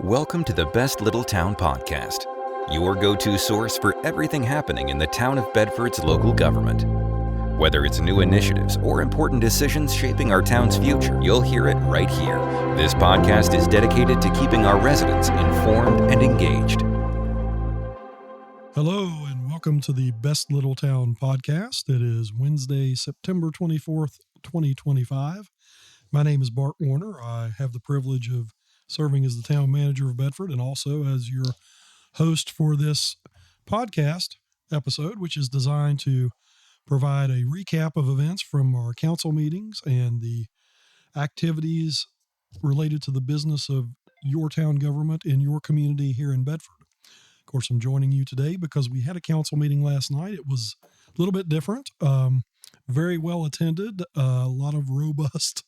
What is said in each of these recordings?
Welcome to the Best Little Town Podcast, your go-to source for everything happening in the town of Bedford's local government. Whether it's new initiatives or important decisions shaping our town's future, you'll hear it right here. This podcast is dedicated to keeping our residents informed and engaged. Hello, and welcome to the Best Little Town Podcast. It is Wednesday, September 24th, 2025. My name is Bart Warner. I have the privilege of serving as the town manager of Bedford and also as your host for this podcast episode, which is designed to provide a recap of events from our council meetings and the activities related to the business of your town government in your community here in Bedford. Of course, I'm joining you today because we had a council meeting last night. It was a little bit different, very well attended, a lot of robust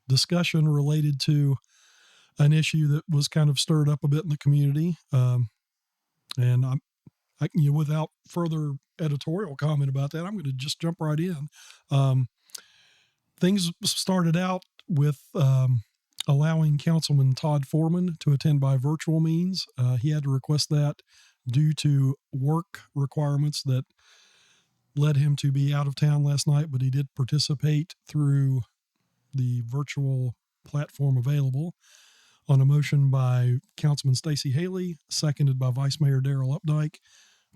discussion related to an issue that was kind of stirred up a bit in the community. And without further editorial comment about that, I'm going to just jump right in. Things started out with allowing Councilman Todd Foreman to attend by virtual means. He had to request that due to work requirements that led him to be out of town last night, but he did participate through the virtual platform available on a motion by Councilman Stacey Haley, seconded by Vice Mayor Darrell Updike.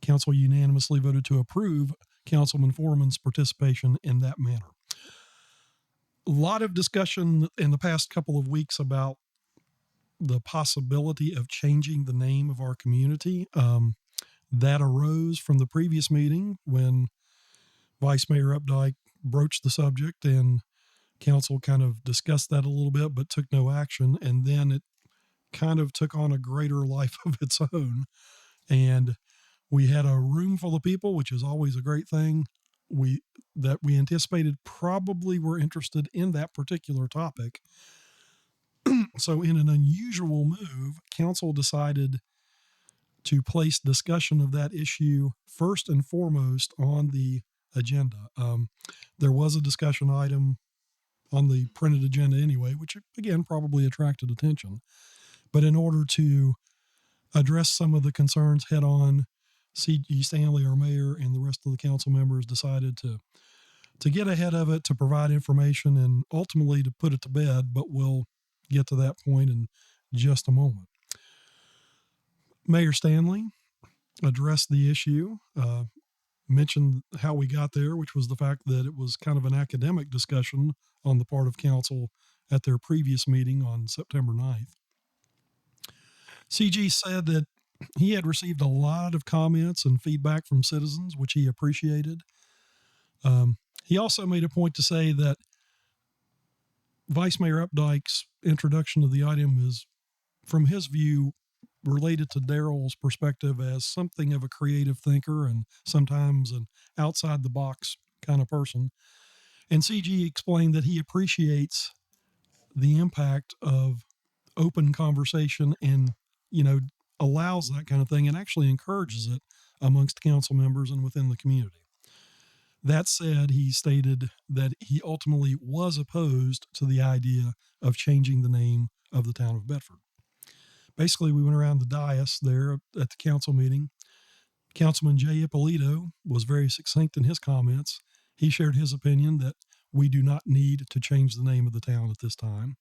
Council unanimously voted to approve Councilman Foreman's participation in that manner. A lot of discussion in the past couple of weeks about the possibility of changing the name of our community. That arose from the previous meeting when Vice Mayor Updike broached the subject, and council kind of discussed that a little bit, but took no action. And then it kind of took on a greater life of its own. And we had a room full of people, which is always a great thing. We anticipated probably were interested in that particular topic. So in an unusual move, council decided to place discussion of that issue first and foremost on the agenda. There was a discussion item on the printed agenda anyway, which again probably attracted attention. But in order to address some of the concerns head on, C.G. Stanley, our mayor, and the rest of the council members decided to get ahead of it, to provide information, and ultimately to put it to bed, but we'll get to that point in just a moment. Mayor Stanley addressed the issue, mentioned how we got there, which was the fact that it was kind of an academic discussion on the part of council at their previous meeting on September 9th. CG said that he had received a lot of comments and feedback from citizens, which he appreciated. He also made a point to say that Vice Mayor Updike's introduction of the item is, from his view, related to Darrell's perspective as something of a creative thinker and sometimes an outside-the-box kind of person. And CG explained that he appreciates the impact of open conversation and, allows that kind of thing and actually encourages it amongst council members and within the community. That said, he stated that he ultimately was opposed to the idea of changing the name of the town of Bedford. Basically, we went around the dais there at the council meeting. Councilman Jay Ippolito was very succinct in his comments. He shared his opinion that we do not need to change the name of the town at this time.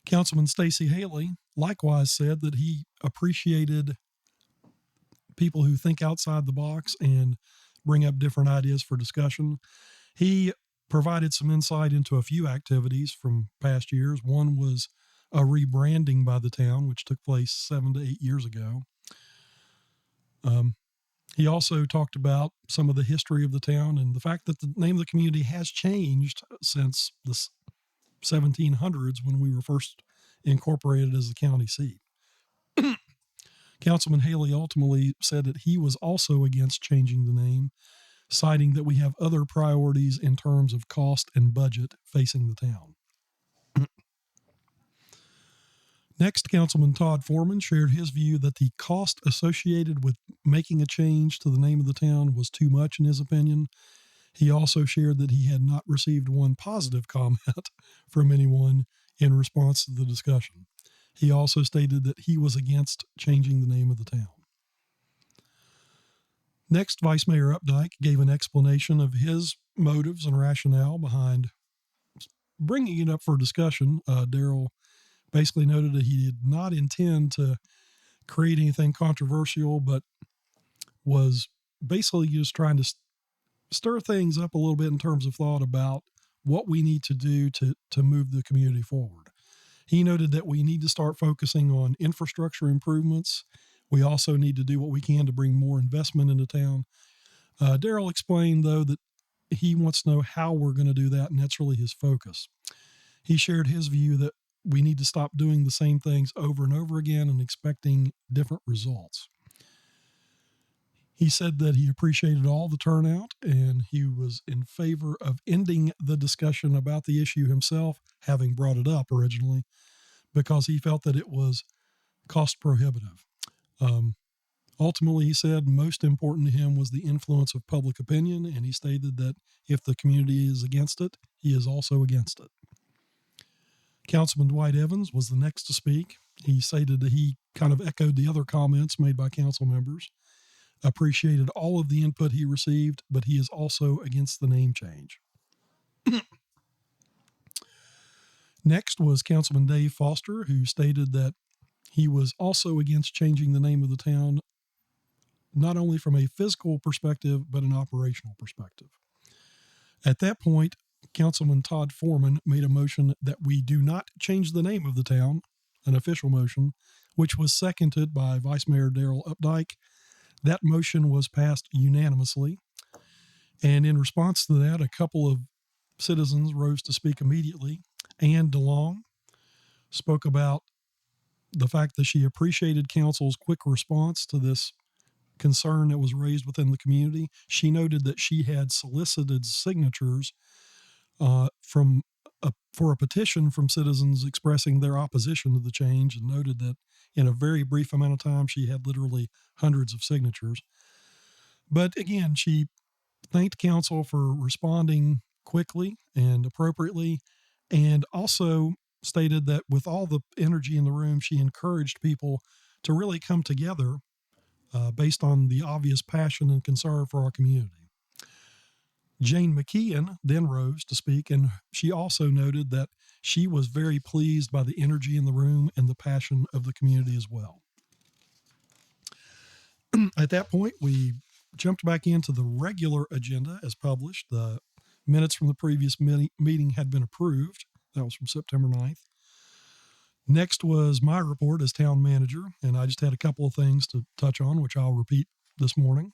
Councilman Stacey Haley likewise said that he appreciated people who think outside the box and bring up different ideas for discussion. He provided some insight into a few activities from past years. One was a rebranding by the town, which took place 7 to 8 years ago. He also talked about some of the history of the town and the fact that the name of the community has changed since the 1700s when we were first incorporated as the county seat. Councilman Haley ultimately said that he was also against changing the name, citing that we have other priorities in terms of cost and budget facing the town. Next, Councilman Todd Foreman shared his view that the cost associated with making a change to the name of the town was too much in his opinion. He also shared that he had not received one positive comment from anyone in response to the discussion. He also stated that he was against changing the name of the town. Next, Vice Mayor Updike gave an explanation of his motives and rationale behind bringing it up for discussion. Daryl basically noted that he did not intend to create anything controversial, but was basically just trying to stir things up a little bit in terms of thought about what we need to do to move the community forward. He noted that we need to start focusing on infrastructure improvements. We also need to do what we can to bring more investment into town. Daryl explained, though, that he wants to know how we're going to do that, and that's really his focus. He shared his view that we need to stop doing the same things over and over again and expecting different results. He said that he appreciated all the turnout and he was in favor of ending the discussion about the issue himself, having brought it up originally, because he felt that it was cost prohibitive. Ultimately, he said most important to him was the influence of public opinion, and he stated that if the community is against it, he is also against it. Councilman Dwight Evans was the next to speak. He stated that he kind of echoed the other comments made by council members, appreciated all of the input he received, but he is also against the name change. Next was Councilman Dave Foster, who stated that he was also against changing the name of the town, not only from a fiscal perspective, but an operational perspective. At that point, Councilman Todd Foreman made a motion that we do not change the name of the town, an official motion, which was seconded by Vice Mayor Daryl Updike. That motion was passed unanimously. And in response to that, a couple of citizens rose to speak immediately. Ann DeLong spoke about the fact that she appreciated council's quick response to this concern that was raised within the community. She noted that she had solicited signatures for a petition from citizens expressing their opposition to the change, and noted that in a very brief amount of time, she had literally hundreds of signatures. But again, she thanked council for responding quickly and appropriately, and also stated that with all the energy in the room, she encouraged people to really come together based on the obvious passion and concern for our community. Jane McKeon then rose to speak, and she also noted that she was very pleased by the energy in the room and the passion of the community as well. At that point, we jumped back into the regular agenda as published. The minutes from the previous meeting had been approved. That was from September 9th. Next was my report as town manager, and I just had a couple of things to touch on, which I'll repeat this morning.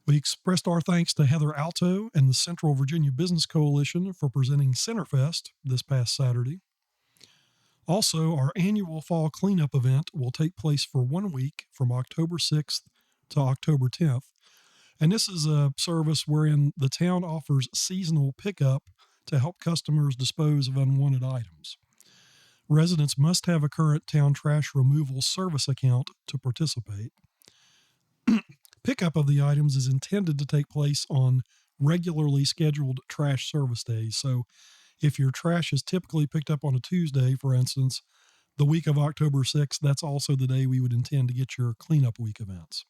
We expressed our thanks to Heather Alto and the Central Virginia Business Coalition for presenting Centerfest this past Saturday. Also, our annual fall cleanup event will take place for 1 week from October 6th to October 10th. And this is a service wherein the town offers seasonal pickup to help customers dispose of unwanted items. Residents must have a current town trash removal service account to participate. Pickup of the items is intended to take place on regularly scheduled trash service days. So if your trash is typically picked up on a Tuesday, for instance, the week of October 6th, that's also the day we would intend to get your cleanup week events.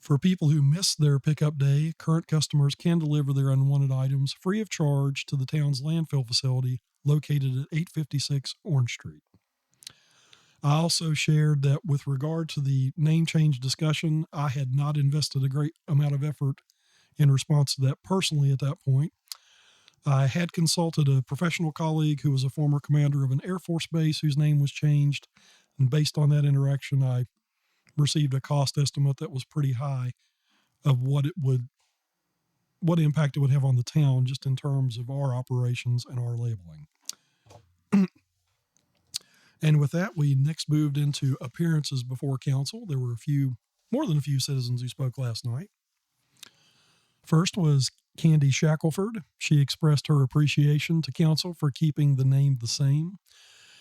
For people who miss their pickup day, current customers can deliver their unwanted items free of charge to the town's landfill facility located at 856 Orange Street. I also shared that with regard to the name change discussion, I had not invested a great amount of effort in response to that personally at that point. I had consulted a professional colleague who was a former commander of an Air Force base whose name was changed. And based on that interaction, I received a cost estimate that was pretty high of what impact it would have on the town just in terms of our operations and our labeling. And with that, we next moved into appearances before council. There were more than a few citizens who spoke last night. First was Candy Shackelford. She expressed her appreciation to council for keeping the name the same.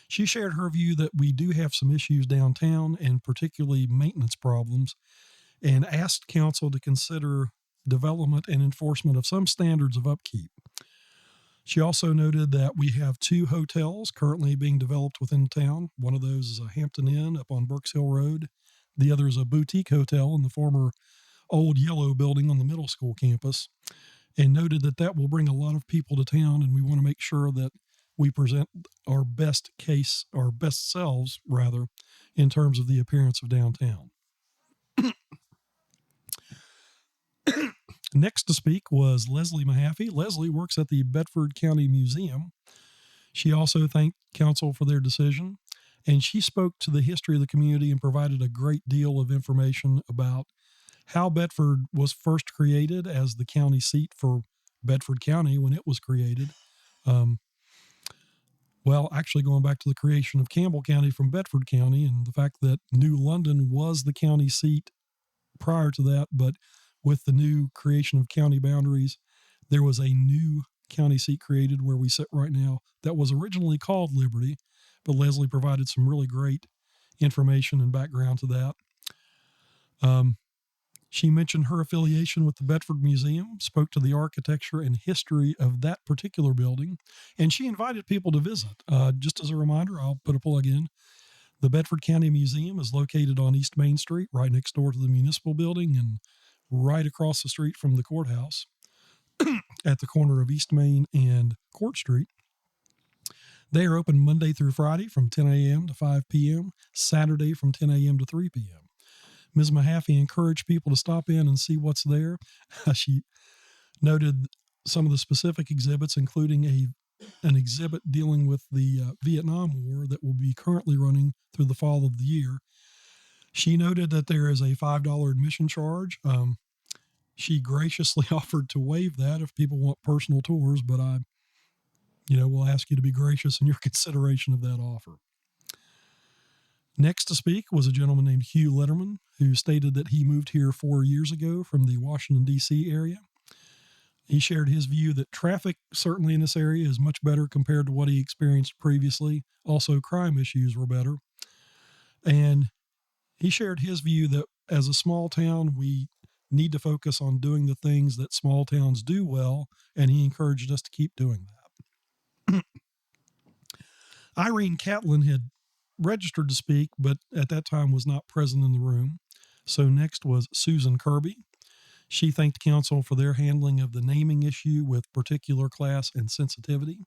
She shared her view that we do have some issues downtown, and particularly maintenance problems, and asked council to consider development and enforcement of some standards of upkeep. She also noted that we have 2 hotels currently being developed within town. One of those is a Hampton Inn up on Burks Hill Road. The other is a boutique hotel in the former old yellow building on the middle school campus, and noted that that will bring a lot of people to town, and we want to make sure that we present our best selves, rather, in terms of the appearance of downtown. Next to speak was Leslie Mahaffey. Leslie works at the Bedford County Museum. She also thanked council for their decision, and she spoke to the history of the community and provided a great deal of information about how Bedford was first created as the county seat for Bedford County when it was created. Well, actually going back to the creation of Campbell County from Bedford County, and the fact that New London was the county seat prior to that, but with the new creation of county boundaries, there was a new county seat created where we sit right now that was originally called Liberty, but Leslie provided some really great information and background to that. She mentioned her affiliation with the Bedford Museum, spoke to the architecture and history of that particular building, and she invited people to visit. Just as a reminder, I'll put a plug in. The Bedford County Museum is located on East Main Street, right next door to the municipal building and right across the street from the courthouse at the corner of East Main and Court Street. They are open Monday through Friday from 10 a.m. to 5 p.m., Saturday from 10 a.m. to 3 p.m. Ms. Mahaffey encouraged people to stop in and see what's there. She noted some of the specific exhibits, including an exhibit dealing with the Vietnam War that will be currently running through the fall of the year. She noted that there is a $5 admission charge. She graciously offered to waive that if people want personal tours, but we'll ask you to be gracious in your consideration of that offer. Next to speak was a gentleman named Hugh Letterman, who stated that he moved here 4 years ago from the Washington, D.C. area. He shared his view that traffic, certainly in this area, is much better compared to what he experienced previously. Also, crime issues were better. And he shared his view that as a small town, we need to focus on doing the things that small towns do well, and he encouraged us to keep doing that. Irene Catlin had registered to speak, but at that time was not present in the room. So next was Susan Kirby. She thanked council for their handling of the naming issue with particular class and sensitivity.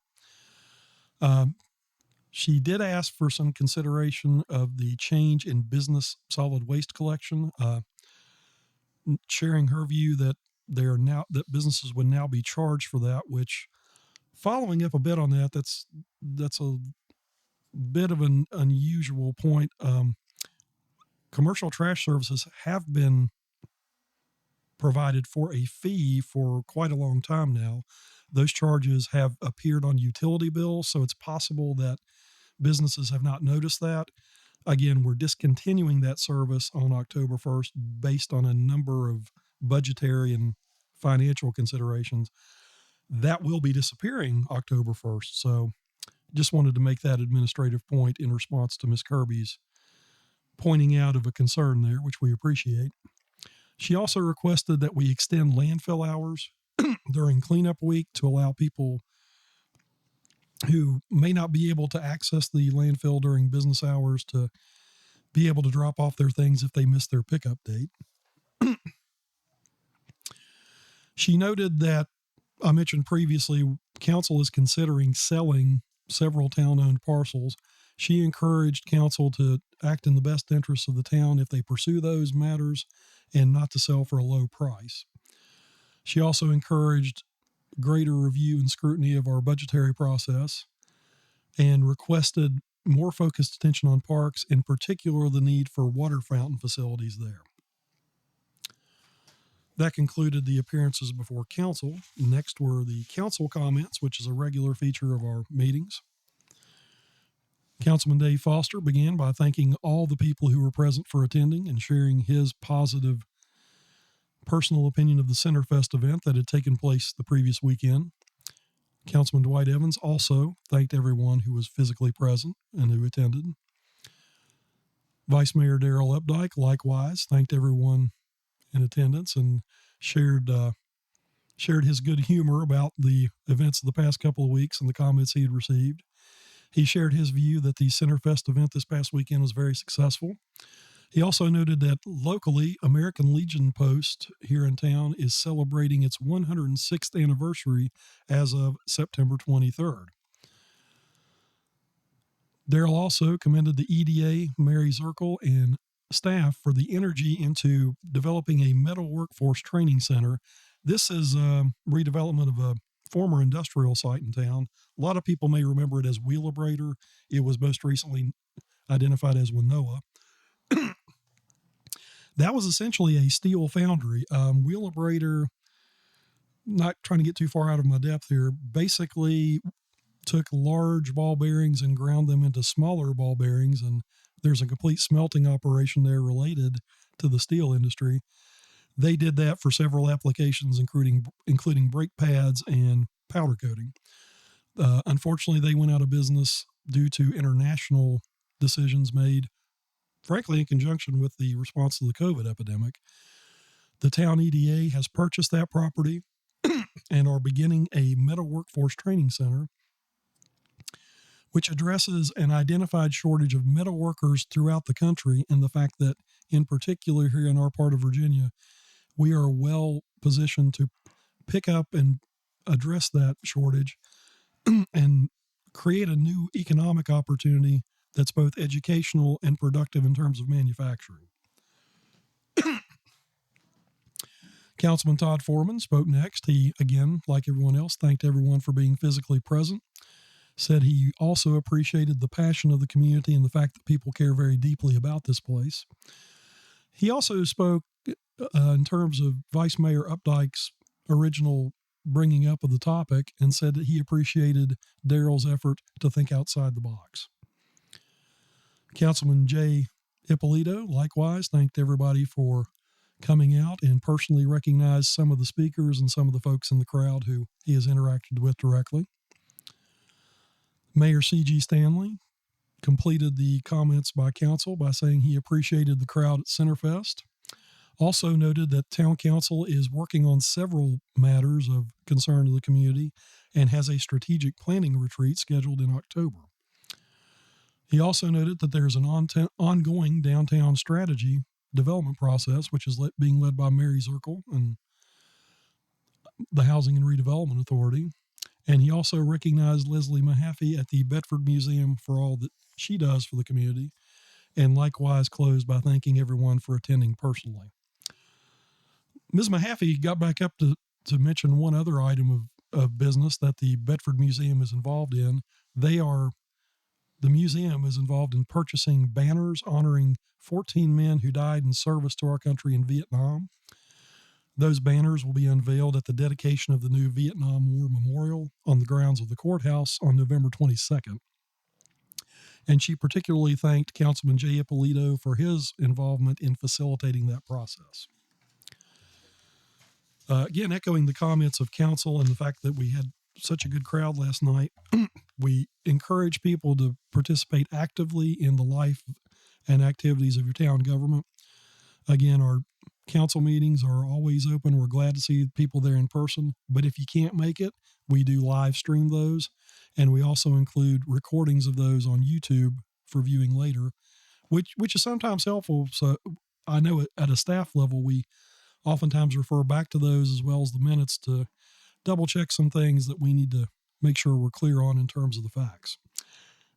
She did ask for some consideration of the change in business solid waste collection, sharing her view that that businesses would now be charged for that, which, following up a bit on that, that's a bit of an unusual point. Commercial trash services have been provided for a fee for quite a long time now. Those charges have appeared on utility bills, so it's possible that businesses have not noticed that. Again, we're discontinuing that service on October 1st based on a number of budgetary and financial considerations. That will be disappearing October 1st, so just wanted to make that administrative point in response to Ms. Kirby's pointing out of a concern there, which we appreciate. She also requested that we extend landfill hours during cleanup week to allow people who may not be able to access the landfill during business hours to be able to drop off their things if they miss their pickup date. She noted that I mentioned previously, council is considering selling several town-owned parcels. She encouraged council to act in the best interests of the town if they pursue those matters and not to sell for a low price. She also encouraged greater review and scrutiny of our budgetary process and requested more focused attention on parks, in particular the need for water fountain facilities there. That concluded the appearances before council. Next were the council comments, which is a regular feature of our meetings. Councilman Dave Foster began by thanking all the people who were present for attending and sharing his positive personal opinion of the Centerfest event that had taken place the previous weekend. Councilman Dwight Evans also thanked everyone who was physically present and who attended. Vice Mayor Darrell Updike likewise thanked everyone in attendance and shared shared his good humor about the events of the past couple of weeks and the comments he had received. He shared his view that the Centerfest event this past weekend was very successful. He also noted that locally, American Legion Post here in town is celebrating its 106th anniversary as of September 23rd. Daryl also commended the EDA, Mary Zirkle, and staff for the energy into developing a metal workforce training center. This is a redevelopment of a former industrial site in town. A lot of people may remember it as Wheelabrator. It was most recently identified as Winnoa. That was essentially a steel foundry. Wheelabrator, not trying to get too far out of my depth here, basically took large ball bearings and ground them into smaller ball bearings, and there's a complete smelting operation there related to the steel industry. They did that for several applications, including brake pads and powder coating. Unfortunately, they went out of business due to international decisions made, frankly, in conjunction with the response to the COVID epidemic. The town EDA has purchased that property and are beginning a metal workforce training center, which addresses an identified shortage of metal workers throughout the country, and the fact that, in particular here in our part of Virginia, we are well positioned to pick up and address that shortage and create a new economic opportunity that's both educational and productive in terms of manufacturing. Councilman Todd Foreman spoke next. He, again, like everyone else, thanked everyone for being physically present, said he also appreciated the passion of the community and the fact that people care very deeply about this place. He also spoke in terms of Vice Mayor Updike's original bringing up of the topic and said that he appreciated Daryl's effort to think outside the box. Councilman Jay Ippolito likewise thanked everybody for coming out and personally recognized some of the speakers and some of the folks in the crowd who he has interacted with directly. Mayor C.G. Stanley completed the comments by council by saying he appreciated the crowd at Centerfest. Also noted that town council is working on several matters of concern to the community and has a strategic planning retreat scheduled in October. He also noted that there's an ongoing downtown strategy development process, which is being led by Mary Zirkle and the Housing and Redevelopment Authority. And he also recognized Leslie Mahaffey at the Bedford Museum for all that she does for the community, and likewise closed by thanking everyone for attending personally. Ms. Mahaffey got back up to mention one other item of business that the Bedford Museum is involved in. The museum is involved in purchasing banners honoring 14 men who died in service to our country in Vietnam. Those banners will be unveiled at the dedication of the new Vietnam War Memorial on the grounds of the courthouse on November 22nd. And she particularly thanked Councilman Jay Ippolito for his involvement in facilitating that process. Again, echoing the comments of council and the fact that we had such a good crowd last night, we encourage people to participate actively in the life and activities of your town government. Again, our council meetings are always open. We're glad to see people there in person, but if you can't make it, we do live stream those, and we also include recordings of those on YouTube for viewing later, which is sometimes helpful. So I know at a staff level, we oftentimes refer back to those as well as the minutes to double check some things that we need to make sure we're clear on in terms of the facts.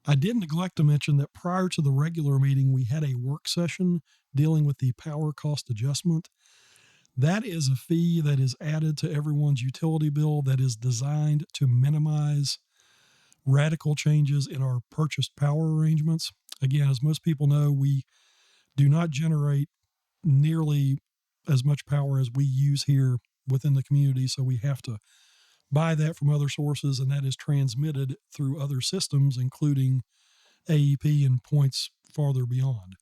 I did neglect to mention that prior to the regular meeting, we had a work session dealing with the power cost adjustment. That is a fee that is added to everyone's utility bill that is designed to minimize radical changes in our purchased power arrangements. Again, as most people know, we do not generate nearly as much power as we use here within the community, so we have to buy that from other sources, and that is transmitted through other systems, including AEP and points farther beyond.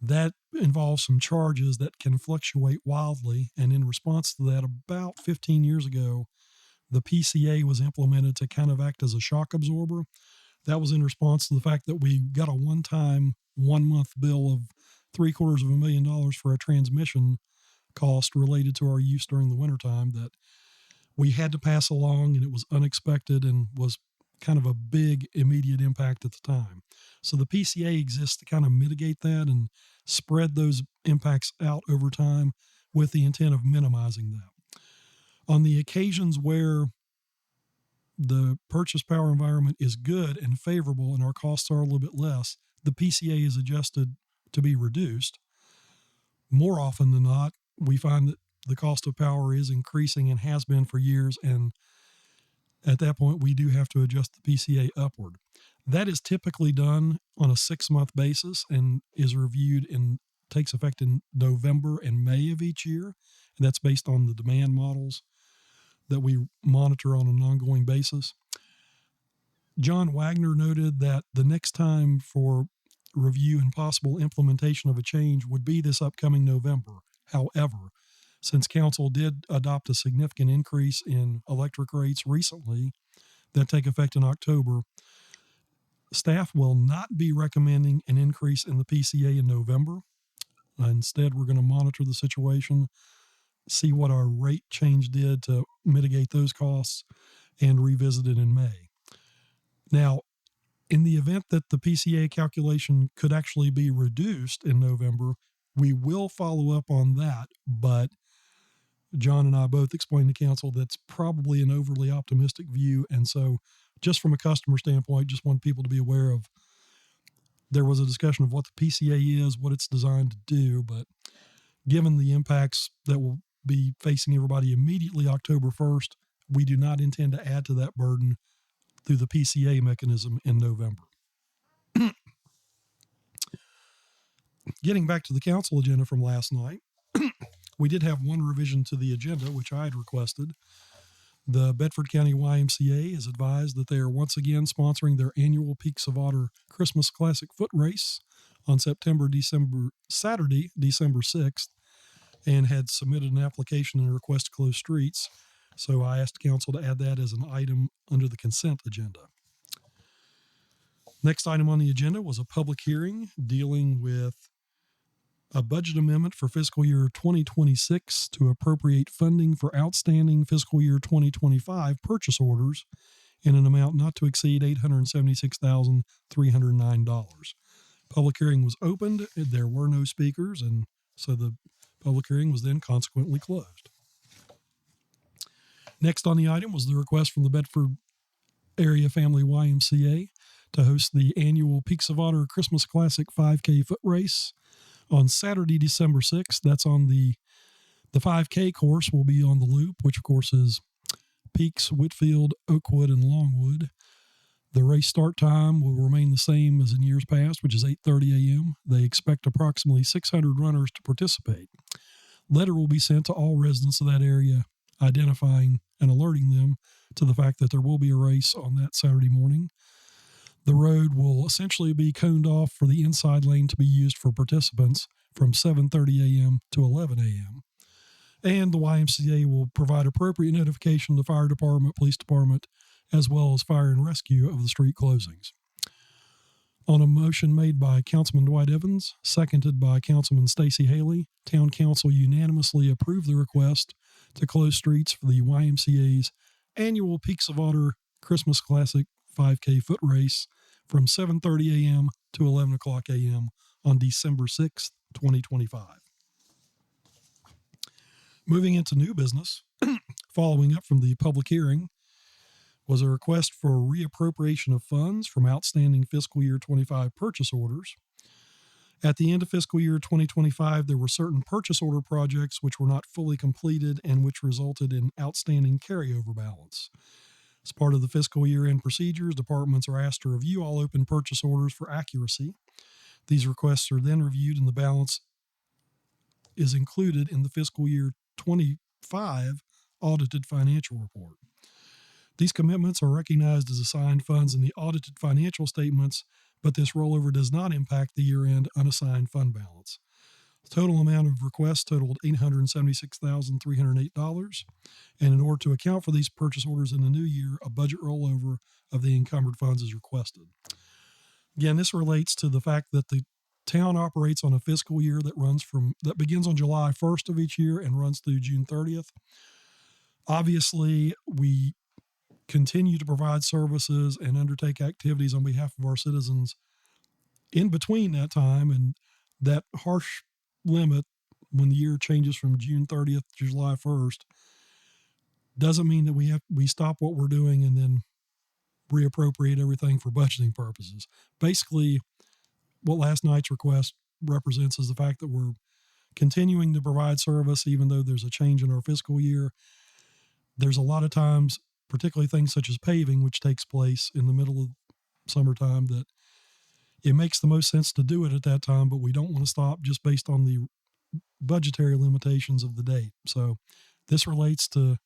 That involves some charges that can fluctuate wildly, and in response to that, about 15 years ago, the PCA was implemented to kind of act as a shock absorber. That was in response to the fact that we got a one-time, 1-month bill of $750,000 for a transmission cost related to our use during the wintertime that we had to pass along, and it was unexpected and was kind of a big immediate impact at the time. So the PCA exists to kind of mitigate that and spread those impacts out over time with the intent of minimizing that. On the occasions where the purchase power environment is good and favorable and our costs are a little bit less, the PCA is adjusted to be reduced. More often than not, we find that the cost of power is increasing and has been for years, and at that point, we do have to adjust the PCA upward. That is typically done on a 6-month basis and is reviewed and takes effect in November and May of each year. And that's based on the demand models that we monitor on an ongoing basis. John Wagner noted that the next time for review and possible implementation of a change would be this upcoming November. However, since council did adopt a significant increase in electric rates recently that take effect in October, staff will not be recommending an increase in the PCA in November. Instead, we're going to monitor the situation, see what our rate change did to mitigate those costs, and revisit it in May. Now, in the event that the PCA calculation could actually be reduced in November, we will follow up on that, but John and I both explained to council that's probably an overly optimistic view. And so just from a customer standpoint, just want people to be aware of, there was a discussion of what the PCA is, what it's designed to do, but given the impacts that will be facing everybody immediately October 1st, we do not intend to add to that burden through the PCA mechanism in November. Getting back to the council agenda from last night, we did have one revision to the agenda, which I had requested. The Bedford County YMCA is advised that they are once again sponsoring their annual Peaks of Otter Christmas Classic Foot Race on Saturday, December 6th, and had submitted an application and a request to close streets. So I asked council to add that as an item under the consent agenda. Next item on the agenda was a public hearing dealing with a budget amendment for fiscal year 2026 to appropriate funding for outstanding fiscal year 2025 purchase orders in an amount not to exceed $876,309. Public hearing was opened. There were no speakers, and so the public hearing was then consequently closed. Next on the item was the request from the Bedford Area Family YMCA to host the annual Peaks of Otter Christmas Classic 5K foot race on Saturday, December 6th. That's on the 5K course will be on the loop, which of course is Peaks, Whitfield, Oakwood, and Longwood. The race start time will remain the same as in years past, which is 8:30 a.m. They expect approximately 600 runners to participate. Letter will be sent to all residents of that area, identifying and alerting them to the fact that there will be a race on that Saturday morning. The road will essentially be coned off for the inside lane to be used for participants from 7:30 a.m. to 11 a.m. And the YMCA will provide appropriate notification to the fire department, police department, as well as fire and rescue of the street closings. On a motion made by Councilman Dwight Evans, seconded by Councilman Stacey Haley, Town Council unanimously approved the request to close streets for the YMCA's annual Peaks of Otter Christmas Classic 5K foot race from 7:30 a.m. to 11 o'clock a.m. on December 6th, 2025. Moving into new business, following up from the public hearing, was a request for reappropriation of funds from outstanding fiscal year 25 purchase orders. At the end of fiscal year 2025, there were certain purchase order projects which were not fully completed and which resulted in outstanding carryover balance. As part of the fiscal year-end procedures, departments are asked to review all open purchase orders for accuracy. These requests are then reviewed and the balance is included in the fiscal year 25 audited financial report. These commitments are recognized as assigned funds in the audited financial statements, but this rollover does not impact the year-end unassigned fund balance. The total amount of requests totaled $876,308, and in order to account for these purchase orders in the new year, a budget rollover of the encumbered funds is requested. Again, this relates to the fact that the town operates on a fiscal year that begins on July 1st of each year and runs through June 30th. Obviously, we continue to provide services and undertake activities on behalf of our citizens in between that time, and that harsh limit when the year changes from June 30th to July 1st doesn't mean that we stop what we're doing and then reappropriate everything for budgeting purposes. Basically, what last night's request represents is the fact that we're continuing to provide service even though there's a change in our fiscal year. There's a lot of times, particularly things such as paving, which takes place in the middle of summertime, that it makes the most sense to do it at that time, but we don't want to stop just based on the budgetary limitations of the date. So this relates to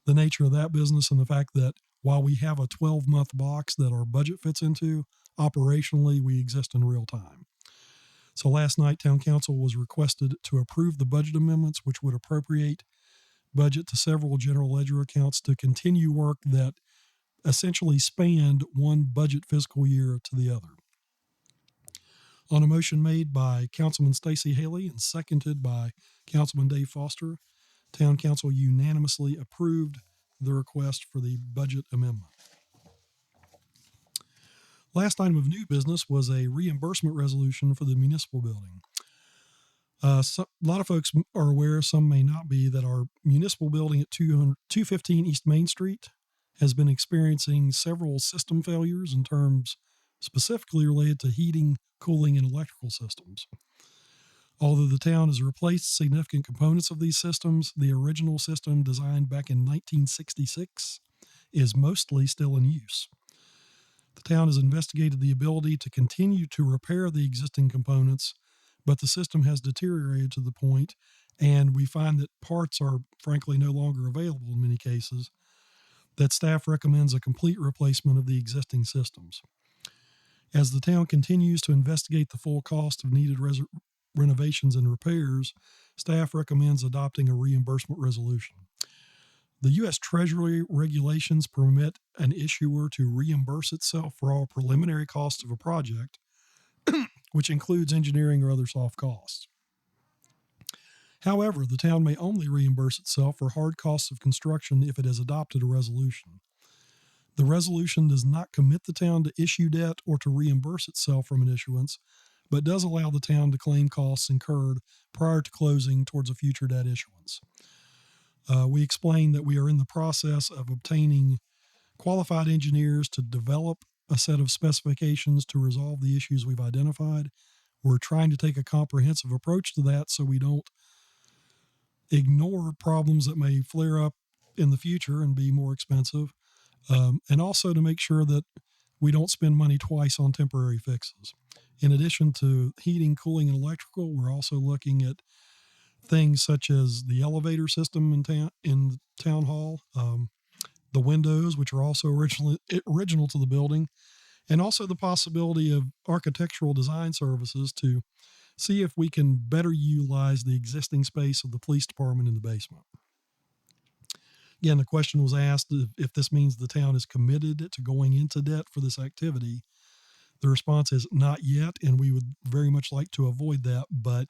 the nature of that business and the fact that while we have a 12-month box that our budget fits into, operationally we exist in real time. So last night, Town Council was requested to approve the budget amendments, which would appropriate budget to several general ledger accounts to continue work that essentially spanned one budget fiscal year to the other. On a motion made by Councilman Stacey Haley and seconded by Councilman Dave Foster, Town Council unanimously approved the request for the budget amendment. Last item of new business was a reimbursement resolution for the municipal building. A lot of folks are aware, some may not be, that our municipal building at 215 East Main Street has been experiencing several system failures in terms specifically related to heating, cooling, and electrical systems. Although the town has replaced significant components of these systems, the original system, designed back in 1966, is mostly still in use. The town has investigated the ability to continue to repair the existing components, but the system has deteriorated to the point, and we find that parts are frankly no longer available in many cases, that staff recommends a complete replacement of the existing systems. As the town continues to investigate the full cost of needed renovations and repairs, staff recommends adopting a reimbursement resolution. The U.S. Treasury regulations permit an issuer to reimburse itself for all preliminary costs of a project, which includes engineering or other soft costs. However, the town may only reimburse itself for hard costs of construction if it has adopted a resolution. The resolution does not commit the town to issue debt or to reimburse itself from an issuance, but does allow the town to claim costs incurred prior to closing towards a future debt issuance. We explained that we are in the process of obtaining qualified engineers to develop a set of specifications to resolve the issues we've identified. We're trying to take a comprehensive approach to that so we don't ignore problems that may flare up in the future and be more expensive, and also to make sure that we don't spend money twice on temporary fixes. In addition to heating, cooling, and electrical, we're also looking at things such as the elevator system in town hall, the windows, which are also original to the building, and also the possibility of architectural design services to see if we can better utilize the existing space of the police department in the basement. Again, the question was asked if this means the town is committed to going into debt for this activity. The response is not yet, and we would very much like to avoid that, but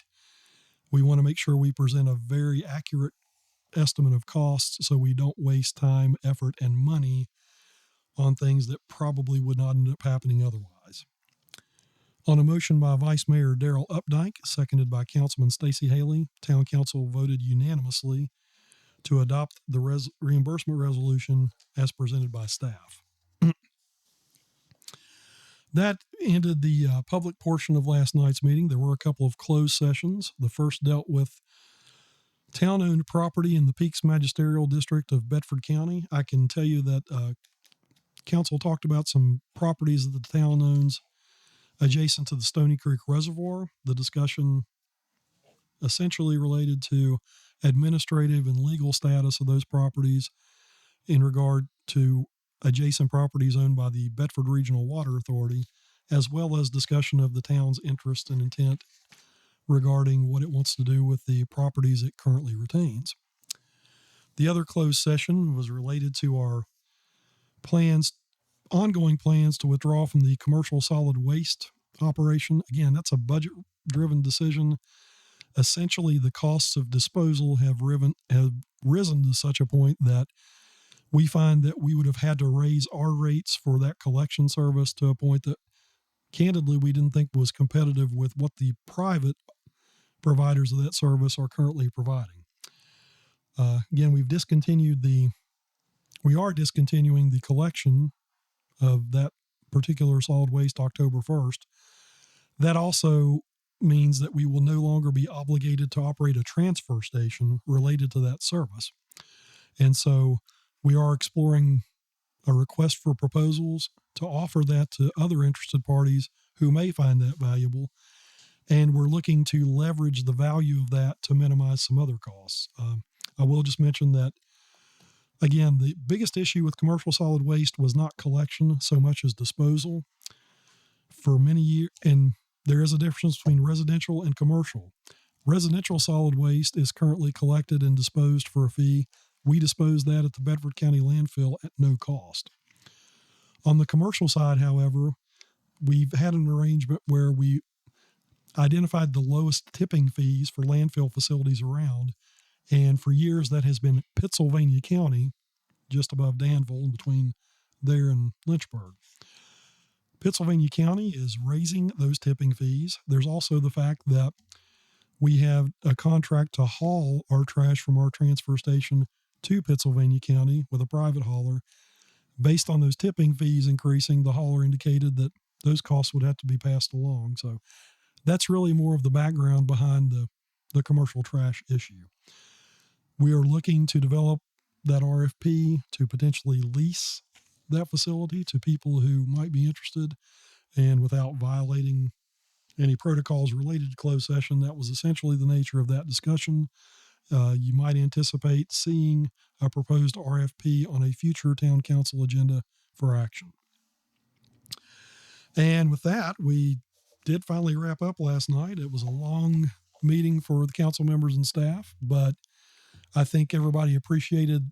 we want to make sure we present a very accurate estimate of costs so we don't waste time, effort, and money on things that probably would not end up happening otherwise. On a motion by Vice Mayor Darrell Updike, seconded by Councilman Stacey Haley, Town Council voted unanimously to adopt the reimbursement resolution as presented by staff. That ended the public portion of last night's meeting. There were a couple of closed sessions. The first dealt with town-owned property in the Peaks Magisterial District of Bedford County. I can tell you that council talked about some properties that the town owns adjacent to the Stony Creek Reservoir. The discussion essentially related to administrative and legal status of those properties in regard to adjacent properties owned by the Bedford Regional Water Authority, as well as discussion of the town's interest and intent regarding what it wants to do with the properties it currently retains. The other closed session was related to our ongoing plans to withdraw from the commercial solid waste operation. Again, that's a budget-driven decision. Essentially, the costs of disposal have risen to such a point that we find that we would have had to raise our rates for that collection service to a point that, candidly, we didn't think was competitive with what the private providers of that service are currently providing. Again, we are discontinuing the collection of that particular solid waste October 1st. That also means that we will no longer be obligated to operate a transfer station related to that service. And so we are exploring a request for proposals to offer that to other interested parties who may find that valuable. And we're looking to leverage the value of that to minimize some other costs. I will just mention that, again, the biggest issue with commercial solid waste was not collection so much as disposal. For many years, and there is a difference between residential and commercial. Residential solid waste is currently collected and disposed for a fee. We dispose that at the Bedford County landfill at no cost. On the commercial side, however, we've had an arrangement where we identified the lowest tipping fees for landfill facilities around. And for years, that has been Pittsylvania County, just above Danville, between there and Lynchburg. Pittsylvania County is raising those tipping fees. There's also the fact that we have a contract to haul our trash from our transfer station to Pittsylvania County with a private hauler. Based on those tipping fees increasing, the hauler indicated that those costs would have to be passed along. So that's really more of the background behind the commercial trash issue. We are looking to develop that RFP to potentially lease that facility to people who might be interested, and without violating any protocols related to closed session. That was essentially the nature of that discussion. You might anticipate seeing a proposed RFP on a future town council agenda for action. And with that, we did finally wrap up last night. It was a long meeting for the council members and staff, but I think everybody appreciated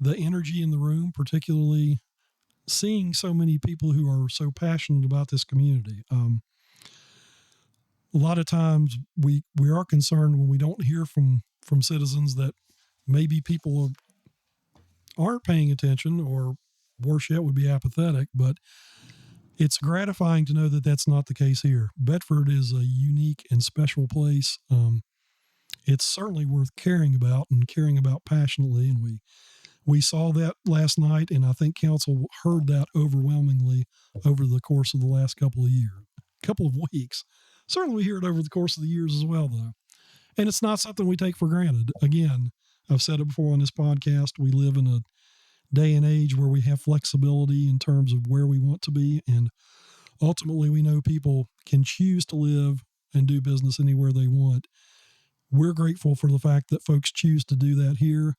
the energy in the room, particularly seeing so many people who are so passionate about this community. A lot of times we are concerned when we don't hear from citizens that maybe people aren't paying attention, or worse yet, would be apathetic, but it's gratifying to know that that's not the case here. Bedford is a unique and special place. It's certainly worth caring about passionately, and we saw that last night, and I think council heard that overwhelmingly over the course of the last couple of weeks. Certainly we hear it over the course of the years as well, though. And it's not something we take for granted. Again, I've said it before on this podcast, we live in a day and age where we have flexibility in terms of where we want to be, and ultimately we know people can choose to live and do business anywhere they want. We're grateful for the fact that folks choose to do that here.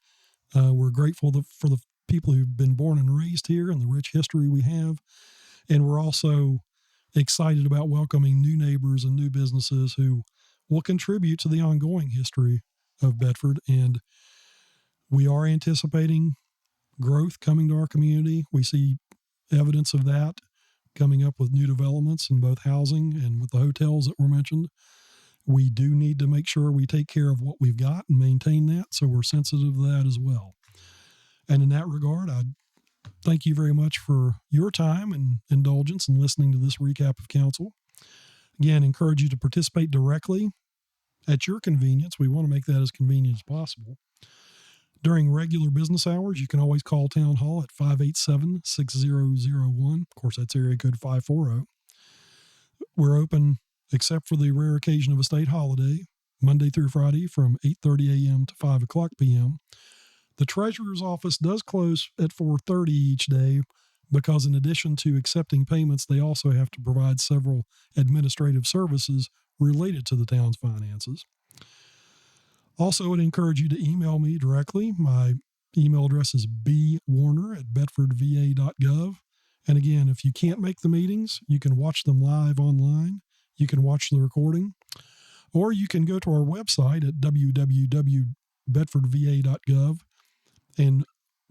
We're grateful for the people who've been born and raised here and the rich history we have. And we're also excited about welcoming new neighbors and new businesses who will contribute to the ongoing history of Bedford. And we are anticipating growth coming to our community. We see evidence of that coming up with new developments in both housing and with the hotels that were mentioned. We do need to make sure we take care of what we've got and maintain that, so we're sensitive to that as well. And in that regard, I thank you very much for your time and indulgence in listening to this recap of council. Again, encourage you to participate directly at your convenience. We want to make that as convenient as possible. During regular business hours, you can always call Town Hall at 587-6001. Of course, that's area code 540. We're open, except for the rare occasion of a state holiday, Monday through Friday from 8:30 a.m. to 5 o'clock p.m. The treasurer's office does close at 4:30 each day because in addition to accepting payments, they also have to provide several administrative services related to the town's finances. Also, I'd encourage you to email me directly. My email address is bwarner@bedfordva.gov. And again, if you can't make the meetings, you can watch them live online. You can watch the recording, or you can go to our website at www.bedfordva.gov and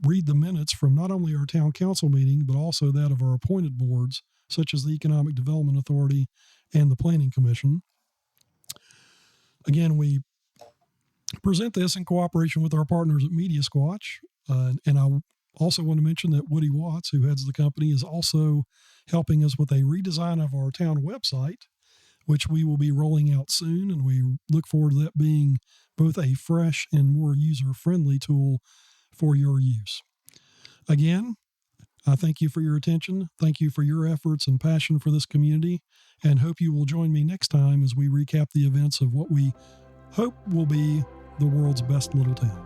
read the minutes from not only our town council meeting, but also that of our appointed boards, such as the Economic Development Authority and the Planning Commission. Again, we present this in cooperation with our partners at Media Squatch. And I also want to mention that Woody Watts, who heads the company, is also helping us with a redesign of our town website, which we will be rolling out soon. And we look forward to that being both a fresh and more user-friendly tool for your use. Again, I thank you for your attention. Thank you for your efforts and passion for this community, and hope you will join me next time as we recap the events of what we hope will be the world's best little town.